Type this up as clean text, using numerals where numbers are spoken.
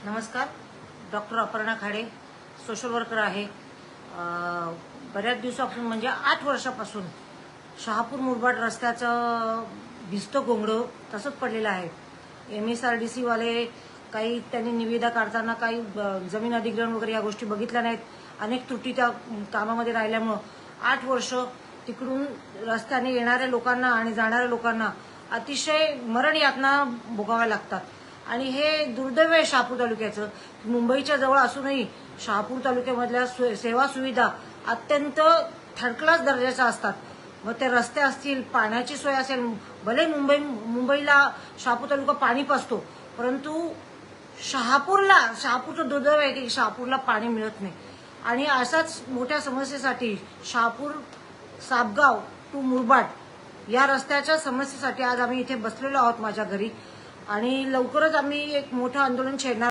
नमस्कार. Doctor Aparna Khade, social worker आहे. बऱ्याच दिवसापासून म्हणजे 8 वर्षापासून शहापूर मुरबाड रस्त्याचं भिजतं घोंगडं तसंच पडलेलं आहे. MSRDC वाले काही त्यांनी निविदा काढताना काही जमीन अधिग्रहण वगैरे या गोष्टी बघितल्या नाहीत. अनेक त्रुटी त्या कामामध्ये राहिल्यामुळं 8 वर्ष तिकडून रस्त्याने येणाऱ्या लोकांना आणि जाणाऱ्या लोकांना अतिशय मरण यातना भोगाव्या लागतात. आणि हे दुर्दैव आहे शहापूर तालुक्याचं. मुंबईच्या जवळ असूनही शहापूर तालुक्यामधल्या सेवा सुविधा अत्यंत थर्ड क्लास दर्जाच्या असतात. मग ते रस्ते असतील, पाण्याची सोय असेल, भले मुंबईला शहापूर तालुका पाणी पाजतो, परंतु शहापूरचं दुर्दैव आहे की शहापूरला पाणी मिळत नाही. आणि अशाच मोठ्या समस्येसाठी शहापूर सापगाव टू मुरबाड या रस्त्याच्या समस्येसाठी आज आम्ही इथे बसलेलो आहोत माझ्या घरी. आणि लवकरच आम्ही एक मोठं आंदोलन छेडणार